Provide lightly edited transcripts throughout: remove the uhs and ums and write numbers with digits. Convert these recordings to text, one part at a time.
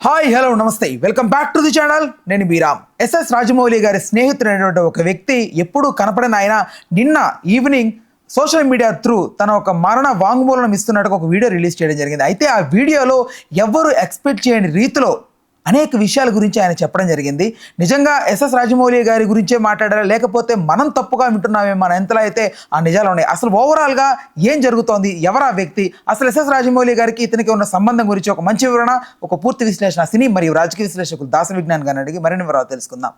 Hi hello నమస్తే welcome back to the channel. నేను బీరామ్. SS Rajamouli గారి స్నేహితుడైనటువంటి ఒక వ్యక్తి ఎప్పుడూ కనపడిన ఆయన నిన్న ఈవినింగ్ సోషల్ మీడియా త్రూ తన ఒక మరణ వాంగ్మూలం ఇస్తున్నట్టుగా ఒక వీడియో రిలీజ్ చేయడం జరిగింది. అయితే ఆ వీడియోలో ఎవ్వరు ఎక్స్పెక్ట్ చేయని రీతిలో అనేక విషయాల గురించి ఆయన చెప్పడం జరిగింది. నిజంగా ఎస్ఎస్ రాజమౌళి గారి గురించే మాట్లాడారా లేకపోతే మనం తప్పుగా వింటున్నామే మన ఎంతలో అయితే ఆ నిజాలు ఉన్నాయి? అసలు ఓవరాల్గా ఏం జరుగుతోంది, ఎవరా వ్యక్తి, అసలు ఎస్ఎస్ రాజమౌళి గారికి ఇతనికి ఉన్న సంబంధం గురించి ఒక మంచి వివరణ, ఒక పూర్తి విశ్లేషణ సినీ మరియు రాజకీయ విశ్లేషకులు దాస విజ్ఞాన్ గారిని అడిగి మరిన్ని వివరాలు తెలుసుకుందాం.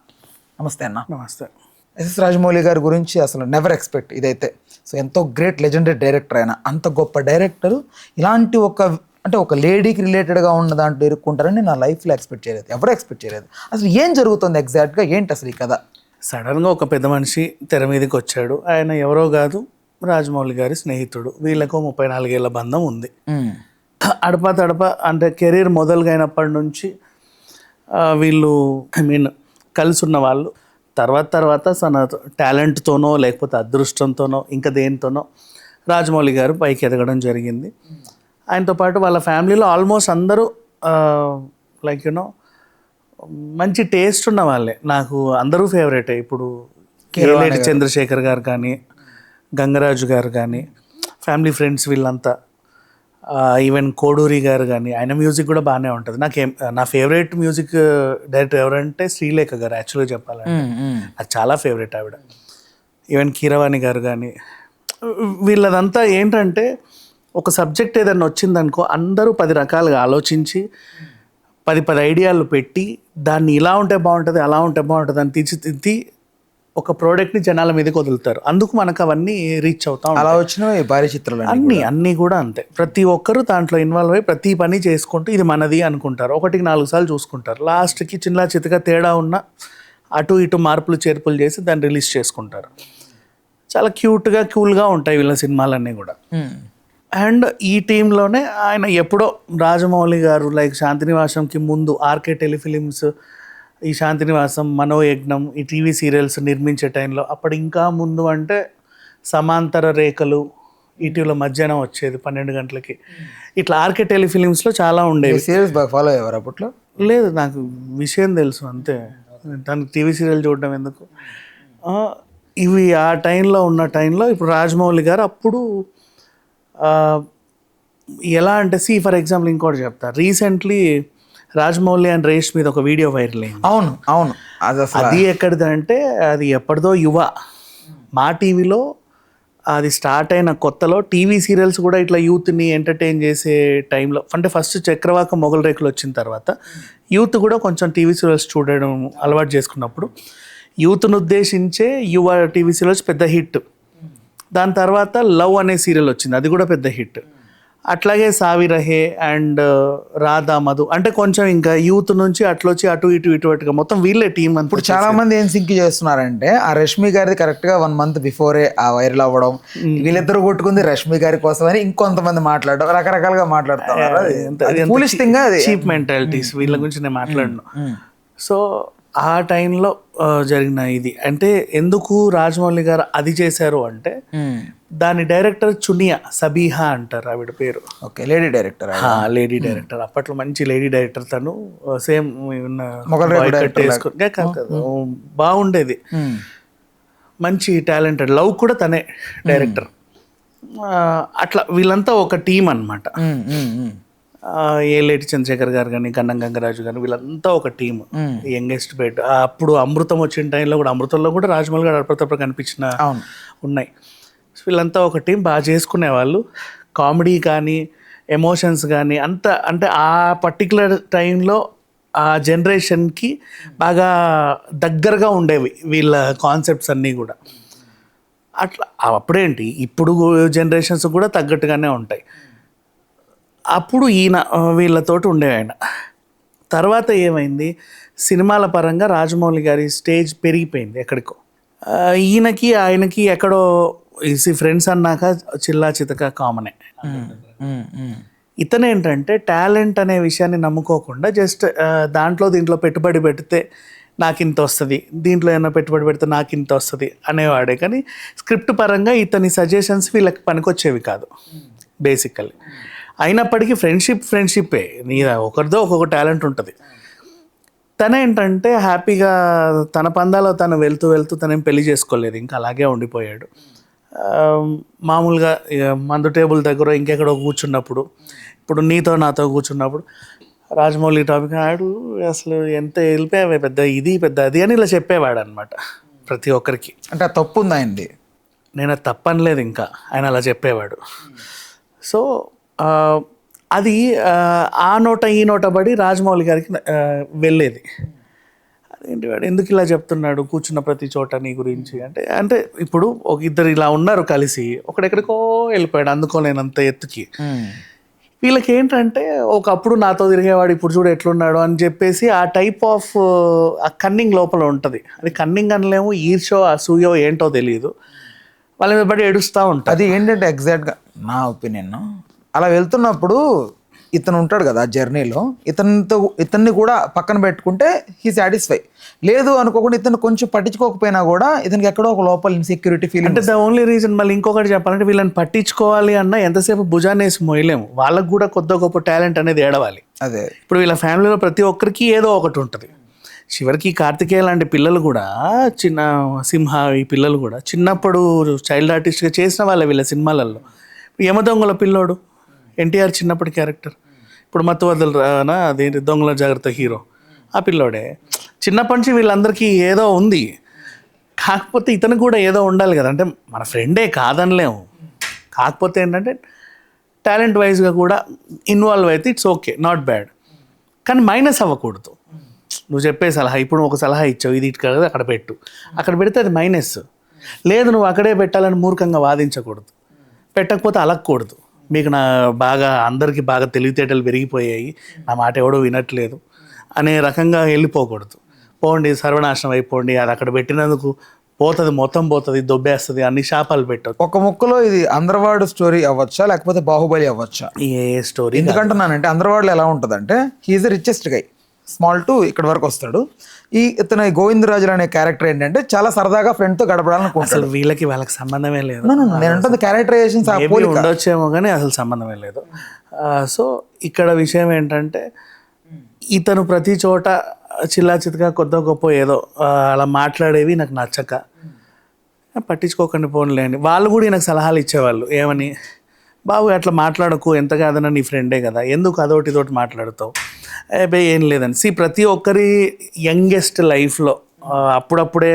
నమస్తే అన్న. నమస్తే. ఎస్ఎస్ రాజమౌళి గారి గురించి అసలు నెవర్ ఎక్స్పెక్ట్ ఇదైతే. సో ఎంతో గ్రేట్ లెజెండరీ డైరెక్టర్ ఆయన. అంత గొప్ప డైరెక్టర్ ఇలాంటి ఒక లేడీకి రిలేటెడ్గా ఉన్న దాంట్లో ఇరుక్కుంటారని నా లైఫ్లో ఎక్స్పెక్ట్ చేయలేదు, ఎవరు ఎక్స్పెక్ట్ చేయలేదు. అసలు ఏం జరుగుతుంది ఎగ్జాక్ట్గా, ఏంటి అసలు ఈ కథ? సడన్గా ఒక పెద్ద మనిషి తెర మీదకి వచ్చాడు. ఆయన ఎవరో కాదు, రాజమౌళి గారి స్నేహితుడు. వీళ్ళకు 34 ఏళ్ళ బంధం ఉంది. తడప అంటే కెరీర్ మొదలుగైనప్పటి నుంచి వీళ్ళు కలిసి ఉన్న వాళ్ళు తర్వాత తన టాలెంట్తోనో లేకపోతే అదృష్టంతోనో ఇంకా దేనితోనో రాజమౌళి గారు పైకి ఎదగడం జరిగింది. ఆయనతో పాటు వాళ్ళ ఫ్యామిలీలో ఆల్మోస్ట్ అందరూ మంచి టేస్ట్ ఉన్న వాళ్ళే. నాకు అందరూ ఫేవరెటే. ఇప్పుడు కేలేటి చంద్రశేఖర్ గారు కానీ, గంగరాజు గారు కానీ, ఫ్యామిలీ ఫ్రెండ్స్ వీళ్ళంతా, ఈవెన్ కోడూరి గారు కానీ, ఆయన మ్యూజిక్ కూడా బాగానే ఉంటుంది. నా ఫేవరెట్ మ్యూజిక్ డైరెక్టర్ ఎవరంటే శ్రీలేఖ గారు. యాక్చువల్గా చెప్పాలంటే అది చాలా ఫేవరెట్ ఆవిడ. ఈవెన్ కీరవాణి గారు కానీ, వీళ్ళదంతా ఏంటంటే ఒక సబ్జెక్ట్ ఏదైనా వచ్చిందనుకో అందరూ 10 రకాలుగా ఆలోచించి 10 ఐడియాలు పెట్టి దాన్ని ఇలా ఉంటే బాగుంటుంది అలా ఉంటే బాగుంటుంది అని తీర్చిదిద్ది ఒక ప్రోడక్ట్ని జనాల మీదకి వదులుతారు. అందుకు మనకు అవన్నీ రీచ్ అవుతాం. అలా వచ్చినవి భారీ చిత్రాలు అన్నీ కూడా అంతే. ప్రతి ఒక్కరు దాంట్లో ఇన్వాల్వ్ అయ్యి ప్రతి పని చేసుకుంటూ ఇది మనది అనుకుంటారు. 1-4 సార్లు చూసుకుంటారు. లాస్ట్కి చిన్న చితగా తేడా ఉన్న అటు ఇటు మార్పులు చేర్పులు చేసి దాన్ని రిలీజ్ చేసుకుంటారు. చాలా క్యూట్గా కూల్గా ఉంటాయి వీళ్ళ సినిమాలన్నీ కూడా. అండ్ ఈ టీంలోనే ఆయన ఎప్పుడో రాజమౌళి గారు శాంతినివాసంకి ముందు ఆర్కే టెలిఫిలిమ్స్, ఈ శాంతినివాసం, మనోయజ్ఞం, ఈ టీవీ సీరియల్స్ నిర్మించే టైంలో అప్పుడు ఇంకా ముందు అంటే సమాంతర రేఖలు ఈటీవీలో మధ్యాహ్నం వచ్చేది 12 గంటలకి. ఇట్లా ఆర్కే టెలిఫిలిమ్స్లో చాలా ఉండేవి. సీరియల్స్ బాగా ఫాలో అయ్యేవారు అప్పట్లో? లేదు, నాకు విషయం తెలుసు అంతే. తనకు టీవీ సీరియల్ చూడడం ఎందుకు. ఇవి ఆ టైంలో ఇప్పుడు రాజమౌళి గారు అప్పుడు ఎలా అంటే ఫర్ ఎగ్జాంపుల్ ఇంకోటి చెప్తా. రీసెంట్లీ రాజమౌళి అండ్ రేష్ మీద ఒక వీడియో వైరల్ అయింది. అవును. అది ఎక్కడిదంటే అది ఎప్పటిదో యువ మా టీవీలో అది స్టార్ట్ అయిన కొత్తలో టీవీ సీరియల్స్ కూడా ఇట్లా యూత్ని ఎంటర్టైన్ చేసే టైంలో, అంటే ఫస్ట్ చక్రవాక మొగల్ రేకులు వచ్చిన తర్వాత యూత్ కూడా కొంచెం టీవీ సీరియల్స్ చూడడం అలవాటు చేసుకున్నప్పుడు యూత్ను ఉద్దేశించే యువ టీవీ సీరియల్స్ పెద్ద హిట్. దాని తర్వాత లవ్ అనే సీరియల్ వచ్చింది, అది కూడా పెద్ద హిట్. అట్లాగే సావిరహే అండ్ రాధా మధు, అంటే కొంచెం ఇంకా యూత్ నుంచి అట్లొచ్చి అటు ఇటుగా మొత్తం వీళ్ళే టీం. ఇప్పుడు చాలా మంది ఏం సింక్ చేస్తున్నారంటే ఆ రష్మి గారిది కరెక్ట్గా 1 month బిఫోరే ఆ వైరల్ అవ్వడం, వీళ్ళిద్దరు కొట్టుకుంది రష్మి గారి కోసం అని ఇంకొంతమంది మాట్లాడడం, రకరకాలుగా మాట్లాడుతున్నారు. చీప్ మెంటాలిటీస్ వీళ్ళ గురించి నేను మాట్లాడను. సో ఆ టైంలో జరిగిన ఇది అంటే ఎందుకు రాజమౌళి గారు అది చేశారు అంటే దాని డైరెక్టర్ చునియా సబీహా అంటారు ఆవిడ పేరు. Okay, lady director. అప్పట్లో మంచి లేడీ డైరెక్టర్. తను సేమ్ బాగుండేది, మంచి టాలెంటెడ్. లవ్ కూడా తనే డైరెక్టర్. అట్లా వీళ్ళంతా ఒక టీం అన్నమాట. ఏలేటి చంద్రశేఖర్ గారు కానీ, కన్నం గంగరాజు గారు, వీళ్ళంతా ఒక టీమ్. Youngest bed. అప్పుడు అమృతం వచ్చిన టైంలో కూడా అమృతంలో కూడా రాజమౌళి గారు అప్పుడప్పుడు కనిపించిన ఉన్నాయి. వీళ్ళంతా ఒక టీం, బాగా చేసుకునేవాళ్ళు. కామెడీ కానీ ఎమోషన్స్ కానీ అంత అంటే ఆ పర్టికులర్ టైంలో ఆ జనరేషన్కి బాగా దగ్గరగా ఉండేవి వీళ్ళ కాన్సెప్ట్స్ అన్నీ కూడా. అట్లా అప్పుడేంటి ఇప్పుడు జనరేషన్స్ కూడా తగ్గట్టుగానే ఉంటాయి. అప్పుడు ఈయన వీళ్ళతోటి ఉండే ఆయన. తర్వాత ఏమైంది, సినిమాల పరంగా రాజమౌళి గారి స్టేజ్ పెరిగిపోయింది ఎక్కడికో. ఈయనకి ఆయనకి ఎక్కడో ఫ్రెండ్స్ అన్నాక చిల్లా చితక కామనే. ఇతనేంటంటే టాలెంట్ అనే విషయాన్ని నమ్ముకోకుండా జస్ట్ దీంట్లో పెట్టుబడి పెడితే నాకు ఇంత వస్తుంది, దీంట్లో ఏమైనా పెట్టుబడి పెడితే నాకు ఇంత వస్తుంది అనేవాడే. కానీ స్క్రిప్ట్ పరంగా ఇతని సజెషన్స్ వీళ్ళకి పనికొచ్చేవి కాదు బేసికల్లీ. అయినప్పటికీ ఫ్రెండ్షిప్పే నీ ఒకరిదో ఒక్కొక్క టాలెంట్ ఉంటుంది. తనేంటంటే హ్యాపీగా తన పందాలో తను వెళ్తూ తనేం పెళ్లి చేసుకోలేదు, ఇంకా అలాగే ఉండిపోయాడు. మామూలుగా మందు టేబుల్ దగ్గర ఇంకెక్కడో కూర్చున్నప్పుడు, ఇప్పుడు నీతో నాతో కూర్చున్నప్పుడు రాజమౌళి టాపిక్ ఆడు అసలు ఎంత వెళ్ళిపోయావే పెద్ద ఇది పెద్ద అది అని ఇలా చెప్పేవాడు అనమాట ప్రతి ఒక్కరికి. అంటే తప్పు ఉంది ఆయనది. నేను అది తప్పనలేదు, ఇంకా ఆయన అలా చెప్పేవాడు. సో అది ఆ నోట ఈ నోట పడి రాజమౌళి గారికి వెళ్ళేది. అదేంటి వాడు ఎందుకు ఇలా చెప్తున్నాడు కూర్చున్న ప్రతి చోట నీ గురించి అంటే, అంటే ఇప్పుడు ఒక ఇద్దరు ఇలా ఉన్నారు కలిసి, ఒకడెక్కడికో వెళ్ళిపోయాడు అందుకోలేనంత ఎత్తుకి. వీళ్ళకి ఏంటంటే ఒకప్పుడు నాతో తిరిగేవాడు ఇప్పుడు చూడు ఎట్లున్నాడు అని చెప్పేసి ఆ టైప్ ఆఫ్ ఆ కన్నింగ్ లోపల ఉంటుంది. అది కన్నింగ్ అనలేము, ఈర్షో అసూయో ఏంటో తెలియదు, వాళ్ళ మీద పడి ఏడుస్తూ ఉంటారు. అది ఏంటంటే ఎగ్జాక్ట్గా నా ఒపీనియన్, అలా వెళ్తున్నప్పుడు ఇతను ఉంటాడు కదా జర్నీలో, ఇతన్ని కూడా పక్కన పెట్టుకుంటే హీ సాటిస్ఫై. లేదు అనుకోకుండా ఇతను కొంచెం పట్టించుకోకపోయినా కూడా ఇతనికి ఎక్కడో ఒక లోపల ఇన్సెక్యూరిటీ ఫీల్. అంటే ద ఓన్లీ రీజన్ మళ్ళీ ఇంకొకటి చెప్పాలంటే వీళ్ళని పట్టించుకోవాలి అన్న ఎంతసేపు భుజాన్ని వేసి మోయలేము, వాళ్ళకు కూడా కొద్ది గొప్ప టాలెంట్ అనేది ఏడవాలి. అదే ఇప్పుడు వీళ్ళ ఫ్యామిలీలో ప్రతి ఒక్కరికి ఏదో ఒకటి ఉంటుంది. చివరికి కార్తికేయ లాంటి పిల్లలు కూడా చిన్న సింహ ఈ పిల్లలు కూడా చిన్నప్పుడు చైల్డ్ ఆర్టిస్ట్గా చేసిన వాళ్ళే వీళ్ళ సినిమాలలో. యమదొంగల పిల్లోడు ఎన్టీఆర్ చిన్నప్పటి క్యారెక్టర్, ఇప్పుడు మత్తు వదలు రానా అదేంటి దొంగల జాగ్రత్త హీరో, ఆ పిల్లోడే. చిన్నప్పటి నుంచి వీళ్ళందరికీ ఏదో ఉంది, కాకపోతే ఇతను కూడా ఏదో ఉండాలి కదా. అంటే మన ఫ్రెండే కాదనలేము, కాకపోతే ఏంటంటే టాలెంట్ వైజ్గా కూడా ఇన్వాల్వ్ అయితే ఇట్స్ ఓకే, నాట్ బ్యాడ్, కానీ మైనస్ అవ్వకూడదు. నువ్వు చెప్పే సలహా, ఇప్పుడు ఒక సలహా ఇచ్చావు ఇది ఇక్కడ అక్కడ పెట్టు, అక్కడ పెడితే అది మైనస్. లేదు నువ్వు అక్కడే పెట్టాలని మూర్ఖంగా వాదించకూడదు, పెట్టకపోతే అలగకూడదు. మీకు నా బాగా అందరికీ బాగా తెలివితేటలు పెరిగిపోయాయి, నా మాట ఎవడో వినట్లేదు అనే రకంగా వెళ్ళిపోకూడదు. పోండి సర్వనాశనం అయిపోండి, అది అక్కడ పెట్టినందుకు పోతుంది, మొత్తం పోతుంది, దొబ్బేస్తుంది, అన్ని శాపాలు పెట్టదు. ఒక ముక్కలో ఇది అందరవాడు స్టోరీ అవ్వచ్చా లేకపోతే బాహుబలి అవ్వచ్చా? ఏ స్టోరీ ఎందుకంటున్నానంటే అందరవాడులో ఎలా ఉంటుందంటే he is the richest guy, small to ఇక్కడ వరకు వస్తాడు. ఇతను గోవిందరాజులు అనే క్యారెక్టర్ ఏంటంటే చాలా సరదాగా ఫ్రెండ్తో గడపడాలనుకుంటాడు. అసలు వాళ్ళకి సంబంధమే లేదు. నేను ఉంటుంది క్యారెక్టరైజేషన్ ఉండొచ్చేమో కానీ అసలు సంబంధమే లేదు. సో ఇక్కడ విషయం ఏంటంటే ఇతను ప్రతి చోట చిల్లా చితగా కొద్ది గొప్ప ఏదో అలా మాట్లాడేవి నాకు నచ్చక పట్టించుకోకండి పోన్లేండి. వాళ్ళు కూడా నాకు సలహాలు ఇచ్చేవాళ్ళు, ఏమని బాబు అట్లా మాట్లాడకు, ఎంత కాదన్నా నీ ఫ్రెండే కదా, ఎందుకు అదొకటి ఇదోటి మాట్లాడుతావు, బే ఏం లేదని. ప్రతి ఒక్కరి యంగెస్ట్ లైఫ్లో అప్పుడప్పుడే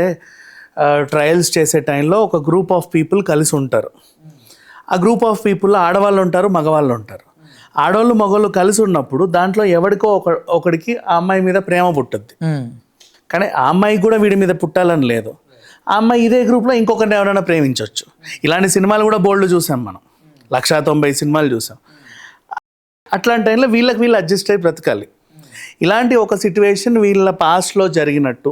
ట్రయల్స్ చేసే టైంలో ఒక గ్రూప్ ఆఫ్ పీపుల్ కలిసి ఉంటారు. ఆ గ్రూప్ ఆఫ్ పీపుల్లో ఆడవాళ్ళు ఉంటారు, మగవాళ్ళు ఉంటారు. ఆడవాళ్ళు మగవాళ్ళు కలిసి ఉన్నప్పుడు దాంట్లో ఎవరికో ఒకడికి ఆ అమ్మాయి మీద ప్రేమ పుట్టుద్ది, కానీ ఆ అమ్మాయికి కూడా వీడి మీద పుట్టాలని లేదు. ఆ అమ్మాయి ఇదే గ్రూప్లో ఇంకొకరిని ఎవరైనా ప్రేమించవచ్చు. ఇలాంటి సినిమాలు కూడా బోల్డ్ చూసాం మనం, 190 సినిమాలు చూసాం. అట్లాంటి టైంలో వీళ్ళు అడ్జస్ట్ అయ్యి బ్రతకాలి. ఇలాంటి ఒక సిచ్యువేషన్ వీళ్ళ పాస్ట్లో జరిగినట్టు,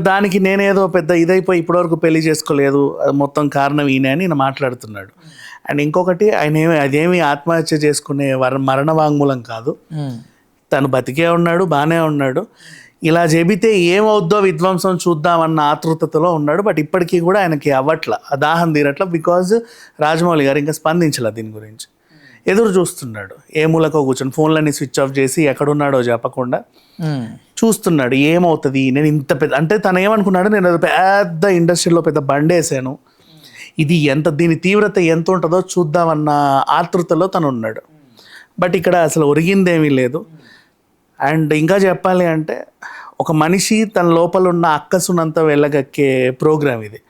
దానికి నేనేదో పెద్ద ఇదైపోయి ఇప్పటివరకు పెళ్లి చేసుకోలేదు మొత్తం కారణం ఈయన అని మాట్లాడుతున్నాడు. అండ్ ఇంకొకటి ఆయన అదేమి ఆత్మహత్య చేసుకునే మరణ వాంగ్మూలం కాదు, తను బతికే ఉన్నాడు, బాగానే ఉన్నాడు. ఇలా చెబితే ఏమవుద్దో విధ్వంసం చూద్దామన్న ఆతృతలో ఉన్నాడు. బట్ ఇప్పటికీ కూడా ఆయనకి అవ్వట్ల, దాహం తీరట్ల, బికాజ్ రాజమౌళి గారు ఇంకా స్పందించలే దీని గురించి. ఎదురు చూస్తున్నాడు, ఏ మూలకో కూర్చొని ఫోన్లన్నీ స్విచ్ ఆఫ్ చేసి ఎక్కడున్నాడో చెప్పకుండా చూస్తున్నాడు ఏమవుతుంది. నేను ఇంత పెద్ద అంటే తను ఏమనుకున్నాడు, నేను పెద్ద ఇండస్ట్రీలో పెద్ద బండేసాను, ఇది దీని తీవ్రత ఎంత ఉంటుందో చూద్దామన్న ఆతృతలో తను ఉన్నాడు. బట్ ఇక్కడ అసలు ఒరిగిందేమీ లేదు. అండ్ ఇంకా చెప్పాలి అంటే ఒక మనిషి తన లోపల ఉన్న అక్కసునంతా వెళ్ళగక్కే ప్రోగ్రామ్ ఇది,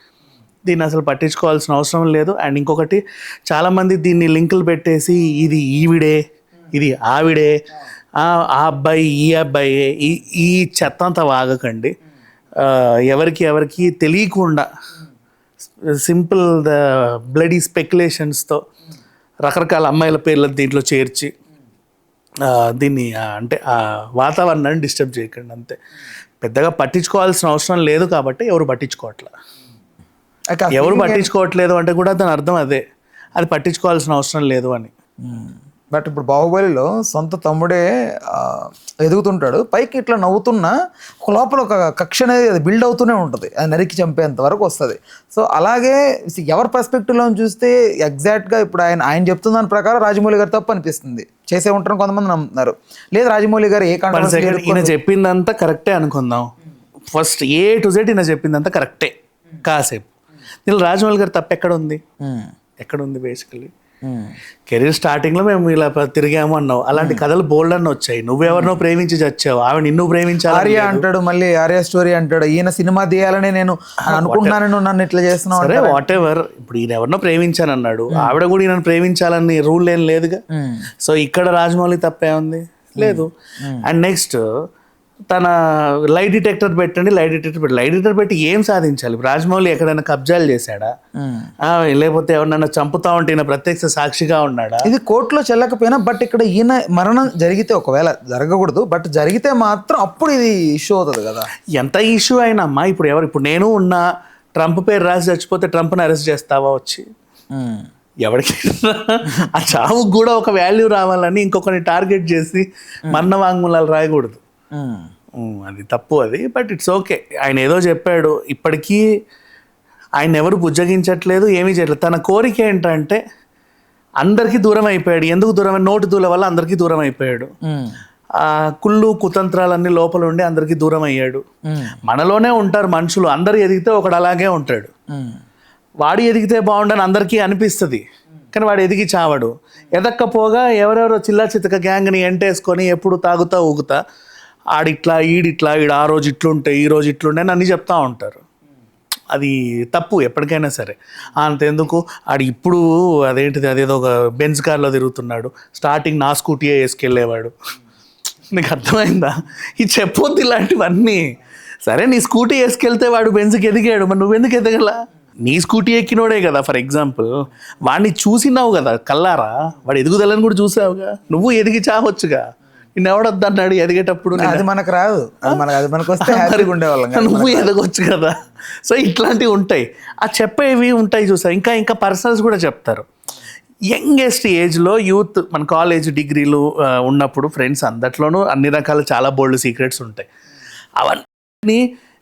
దీన్ని అసలు పట్టించుకోవాల్సిన అవసరం లేదు. అండ్ ఇంకొకటి చాలామంది దీన్ని లింకులు పెట్టేసి ఇది ఈవిడే, ఇది ఆవిడే, ఆ అబ్బాయి ఈ అబ్బాయి, ఈ చెత్త అంతా వాగకండి. ఎవరికి తెలియకుండా సింపుల్ ద బ్లడీ స్పెక్యులేషన్స్తో రకరకాల అమ్మాయిల పేర్లను దీంట్లో చేర్చి దీన్ని అంటే ఆ వాతావరణాన్ని డిస్టర్బ్ చేయకండి. అంతే, పెద్దగా పట్టించుకోవాల్సిన అవసరం లేదు. కాబట్టి ఎవరు పట్టించుకోవట్లేదు అంటే కూడా దాని అర్థం అదే, అది పట్టించుకోవాల్సిన అవసరం లేదు అని. బట్ ఇప్పుడు బాహుబలిలో సొంత తమ్ముడే ఎదుగుతుంటాడు, పైకి ఇట్లా నవ్వుతున్నా ఒక లోపల ఒక కక్ష అనేది అది బిల్డ్ అవుతూనే ఉంటుంది, అది నరికి చంపేంత వరకు వస్తుంది. సో అలాగే ఎవరి పర్స్పెక్టివ్లో చూస్తే ఎగ్జాక్ట్గా ఇప్పుడు ఆయన చెప్తున్న దాని ప్రకారం రాజమౌళి గారు తప్పు అనిపిస్తుంది, చేసే ఉంటారని కొంతమంది నమ్ముతున్నారు. లేదు రాజమౌళి గారు ఏ ఈయన చెప్పిందంతా కరెక్టే అనుకుందాం, ఫస్ట్ A to Z ఈయన చెప్పిందంతా కరెక్టే కాసేపు. దీనిలో రాజమౌళి గారు తప్పు ఎక్కడ ఉంది బేసికలీ? కెరీర్ స్టార్టింగ్లో మేము ఇలా తిరిగాము అన్నావు, అలాంటి కథలు బోల్డ్ అన్న వచ్చాయి. నువ్వెవరినో ప్రేమించి చచ్చావు, ఆవిడ నిన్ను ప్రేమించాలి. ఆర్య అంటాడు, మళ్ళీ ఆర్య స్టోరీ అంటాడు, ఈయన సినిమా తీయాలని నేను అనుకుంటున్నాను, నన్ను ఇట్లా చేస్తున్నావు. సరే వాట్ ఎవర్, ఇప్పుడు ఈయన ఎవరినో ప్రేమించాను అన్నాడు, ఆవిడ కూడా ఈయన ప్రేమించాలని రూల్ ఏం లేదుగా. సో ఇక్కడ రాజమౌళి తప్పే ఉంది? లేదు. అండ్ నెక్స్ట్ తన లైట్ డిటెక్టర్ పెట్టండి, లైట్ డిటెక్టర్ పెట్టి ఏం సాధించాలి? రాజమౌళి ఎక్కడైనా కబ్జాలు చేశాడా? లేకపోతే ఎవరినైనా చంపుతా ఉంటే ఈయన ప్రత్యక్ష సాక్షిగా ఉన్నాడా? ఇది కోర్టులో చెల్లకపోయినా, బట్ ఇక్కడ ఈయన మరణం జరిగితే, ఒకవేళ జరగకూడదు బట్ జరిగితే మాత్రం అప్పుడు ఇది ఇష్యూ అవుతుంది కదా. ఎంత ఇష్యూ అయినా అమ్మా, ఇప్పుడు నేను ఉన్నా, ట్రంప్ పేరు రాసి చచ్చిపోతే ట్రంప్ని అరెస్ట్ చేస్తావా వచ్చి? ఎవరికి ఆ చావుకు కూడా ఒక వాల్యూ రావాలని ఇంకొకరిని టార్గెట్ చేసి మరణ వాంగ్మూలాలు రాయకూడదు. అది తప్పు అది. బట్ ఇట్స్ ఓకే, ఆయన ఏదో చెప్పాడు, ఇప్పటికీ ఆయన ఎవరు బుజ్జగించట్లేదు, ఏమీ చేయట్లేదు. తన కోరిక ఏంటంటే అందరికీ దూరం అయిపోయాడు. ఎందుకు దూరం? నోటి దూల వల్ల అందరికీ దూరం అయిపోయాడు. ఆ కుళ్ళు కుతంత్రాలన్నీ లోపల ఉండి అందరికీ దూరం అయ్యాడు. మనలోనే ఉంటారు మనుషులు, అందరు ఎదిగితే ఒకడు అలాగే ఉంటాడు. వాడు ఎదిగితే బాగుండని అందరికీ అనిపిస్తుంది, కానీ వాడు ఎదిగి చావడు. ఎదక్కపోగా ఎవరెవరో చిల్లా చితక గ్యాంగ్ని ఎంటేసుకొని ఎప్పుడు తాగుతా ఊగుతా ఆడిట్లా ఈడిట్లా, ఈడు ఆ రోజు ఇట్లుంటే ఈ రోజు ఇట్లుంటే అని అన్నీ చెప్తా ఉంటారు. అది తప్పు ఎప్పటికైనా సరే. అంతెందుకు ఆడు ఇప్పుడు అదేంటిది, అదేదో ఒక బెంజ్ కార్లో తిరుగుతున్నాడు, స్టార్టింగ్ నా స్కూటీయే వేసుకెళ్ళేవాడు. నీకు అర్థమైందా? ఇది చెప్పొద్దు ఇలాంటివన్నీ. సరే నీ స్కూటీ వేసుకెళ్తే వాడు బెంజ్కి ఎదిగాడు, మరి నువ్వెందుకు ఎదగల? నీ స్కూటీ ఎక్కినోడే కదా ఫర్ ఎగ్జాంపుల్, వాడిని చూసినావు కదా కల్లారా, వాడు ఎదుగుదలని కూడా చూసావుగా, నువ్వు ఎదిగి చావచ్చుగా. నిన్ను ఎవడొద్దన్నాడు ఎదిగేటప్పుడు? అది మనకు రాదు, అది మనకు వస్తే హ్యాపీగా ఉండేవాళ్ళం, నువ్వు ఎదగొచ్చు కదా. సో ఇట్లాంటివి ఉంటాయి, ఆ చెప్పేవి ఉంటాయి చూసా. ఇంకా పర్సనల్స్ కూడా చెప్తారు. యంగెస్ట్ ఏజ్లో యూత్, మన కాలేజ్ డిగ్రీలు ఉన్నప్పుడు ఫ్రెండ్స్ అందట్లోనూ అన్ని రకాల చాలా బోల్డ్ సీక్రెట్స్ ఉంటాయి. అవన్నీ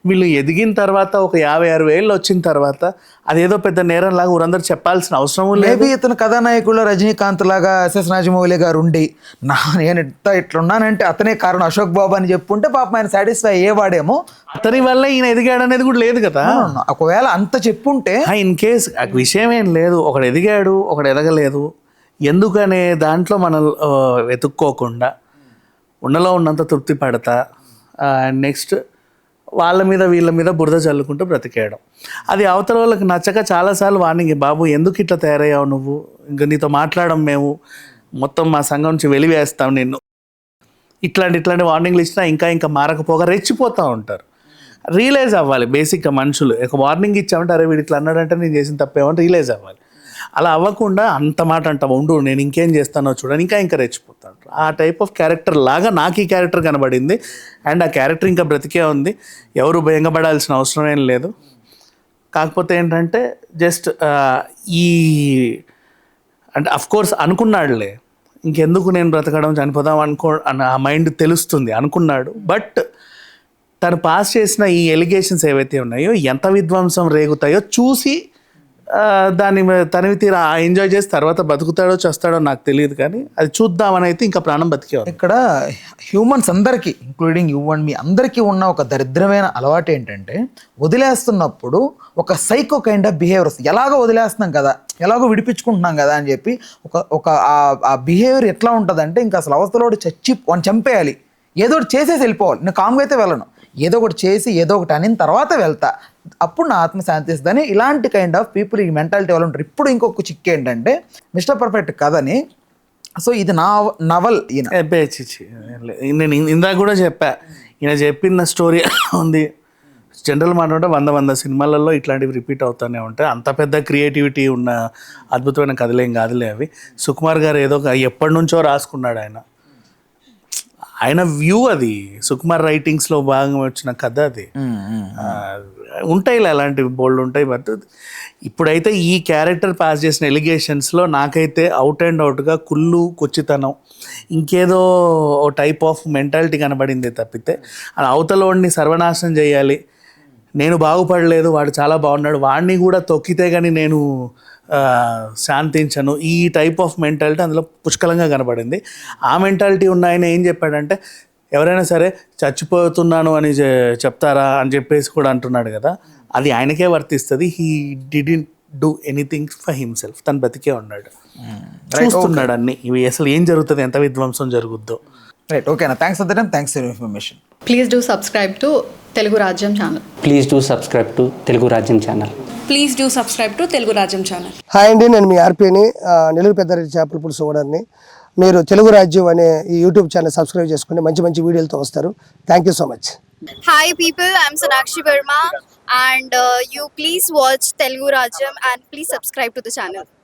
వీళ్ళు ఎదిగిన తర్వాత ఒక 50-60 ఏళ్ళు వచ్చిన తర్వాత అదేదో పెద్ద నేరం లాగా ఊరందరూ చెప్పాల్సిన అవసరం లేదు. మేబీ ఇతను కథానాయకుల్లో రజనీకాంత్ లాగా ఎస్ఎస్ రాజమౌళి గారు ఉండి నేను ఇట్లున్నానంటే అతనే కారణం అశోక్ బాబు అని చెప్పుంటే పాపం ఆయన సాటిస్ఫై అయ్యేవాడేమో. అతని వల్ల ఈయన ఎదిగాడు అనేది కూడా లేదు కదా. ఒకవేళ అంత చెప్పుంటే ఇన్ కేస్ విషయం ఏం లేదు, ఒకడు ఎదిగాడు ఒకడు ఎదగలేదు ఎందుకనే దాంట్లో మనం వెతుక్కోకుండా ఉన్నలో ఉన్నంత తృప్తి పడతా, నెక్స్ట్ వాళ్ళ మీద వీళ్ళ మీద బురద చల్లుకుంటూ బ్రతికేయడం. అది అవతల వాళ్ళకి నచ్చక చాలాసార్లు వార్నింగ్, బాబు ఎందుకు ఇట్లా తయారయ్యావు నువ్వు, ఇంకా నీతో మాట్లాడడం, మేము మొత్తం మా సంఘం నుంచి వెలివేస్తాం నిన్ను, ఇట్లాంటి వార్నింగ్లు ఇచ్చినా ఇంకా మారకపోగా రెచ్చిపోతూ ఉంటారు. రియలైజ్ అవ్వాలి బేసిక్గా మనుషులు. ఒక వార్నింగ్ ఇచ్చామంటే అరే వీడు ఇట్లా అన్నాడంటే నేను చేసిన తప్పేమంటే రియలైజ్ అవ్వాలి. అలా అవ్వకుండా అంత మాట అంటావు, ఉండు నేను ఇంకేం చేస్తానో చూడని ఇంకా రెచ్చిపోతాను. ఆ టైప్ ఆఫ్ క్యారెక్టర్ లాగా నాకు ఈ క్యారెక్టర్ కనబడింది. అండ్ ఆ క్యారెక్టర్ ఇంకా బ్రతికే ఉంది, ఎవరు భయంగపడాల్సిన అవసరం ఏం లేదు. కాకపోతే ఏంటంటే జస్ట్ అంటే అఫ్కోర్స్ అనుకున్నాడులే, ఇంకెందుకు నేను బ్రతకడం చనిపోదాం ఆ మైండ్ తెలుస్తుంది అనుకున్నాడు. బట్ తను పాస్ చేసిన ఈ ఎలిగేషన్స్ ఏవైతే ఉన్నాయో ఎంత విధ్వంసం రేగుతాయో చూసి దాన్ని తనివి తీరా ఎంజాయ్ చేసి తర్వాత బతుకుతాడో చేస్తాడో నాకు తెలియదు, కానీ అది చూద్దామని అయితే ఇంకా ప్రాణం బతికేవారు. ఇక్కడ హ్యూమన్స్ అందరికీ ఇంక్లూడింగ్ యూ అండ్ మీ అందరికీ ఉన్న ఒక దరిద్రమైన అలవాటు ఏంటంటే వదిలేస్తున్నప్పుడు ఒక సైకో కైండ్ ఆఫ్ బిహేవియర్ వస్తుంది. ఎలాగో వదిలేస్తున్నాం కదా, ఎలాగో విడిపించుకుంటున్నాం కదా అని చెప్పి ఆ బిహేవియర్ ఎట్లా ఉంటుందంటే ఇంకా అసలు అవతలోడు వాడిని చంపేయాలి, ఏదో ఒకటి చేసేసి వెళ్ళిపోవాలి. నేను కామ్గా అయితే వెళ్ళను, ఏదో ఒకటి చేసి ఏదో ఒకటి అనిన తర్వాత వెళ్తా, అప్పుడు నా ఆత్మ శాంతిస్తుందని. ఇలాంటి కైండ్ ఆఫ్ పీపుల్ ఈ మెంటాలిటీ వాళ్ళు ఉంటారు. ఇప్పుడు ఇంకొక చిక్ ఏంటంటే మిస్టర్ పర్ఫెక్ట్ కథని, సో ఇది నా నవల్ ఈయన నేను ఇందాక కూడా చెప్పా, ఈయన చెప్పిన స్టోరీ ఉంది. జనరల్ మాట్లాడే 100 సినిమాలలో ఇట్లాంటివి రిపీట్ అవుతూనే ఉంటాయి. అంత పెద్ద క్రియేటివిటీ ఉన్న అద్భుతమైన కథలేం కాదులే అవి. సుకుమార్ గారు ఏదో ఎప్పటి నుంచో రాసుకున్నాడు ఆయన. ఆయన వ్యూ అది, సుకుమార్ రైటింగ్స్లో భాగంగా వచ్చిన కథ అది. ఉంటాయి అలాంటి బోల్డ్ ఉంటాయి. బట్ ఇప్పుడైతే ఈ క్యారెక్టర్ పాస్ చేసిన ఎలిగేషన్స్లో నాకైతే అవుట్ అండ్ అవుట్గా కుళ్ళు, కొచ్చితనం, ఇంకేదో టైప్ ఆఫ్ మెంటాలిటీ కనబడింది తప్పితే అలా అవతలోడిని సర్వనాశనం చేయాలి, నేను బాగుపడలేదు వాడు చాలా బాగున్నాడు, వాడిని కూడా తొక్కితే కానీ నేను శాంతించను, ఈ టైప్ ఆఫ్ మెంటాలిటీ అందులో పుష్కలంగా కనబడింది. ఆ మెంటాలిటీ ఉన్న ఆయన ఏం చెప్పాడంటే ఎవరైనా సరే చచ్చిపోతున్నాను అని చెప్తారా అని చెప్పేసి కూడా అంటున్నాడు కదా, అది ఆయనకే వర్తిస్తుంది. He didn't do anything for himself, తను బతికే ఉన్నాడు, చూస్తున్నాడు అన్ని ఇవి అసలు ఏం జరుగుతుంది, ఎంత విధ్వంసం జరుగుద్దో. రైట్, ఓకేనా, thanks for the time, thanks for information. Please do subscribe to Telugu Rajyam channel. Please do subscribe to Telugu Rajyam channel. Please do subscribe to Telugu Rajyam channel. Hi అండి, నేను మీ ఆర్పీని, నెల్లూరు పెద్దారెడ్డి చేపల పులుసు ఓనర్ని. మీరు తెలుగు రాజ్యం అనే ఈ యూట్యూబ్ ఛానల్ సబ్స్క్రైబ్ చేసుకుని మంచి మంచి వీడియోలతో వస్తారు. Thank you so much. Hi people, I'm Sonakshi Verma and you please watch Telugu Rajyam and please subscribe to the channel.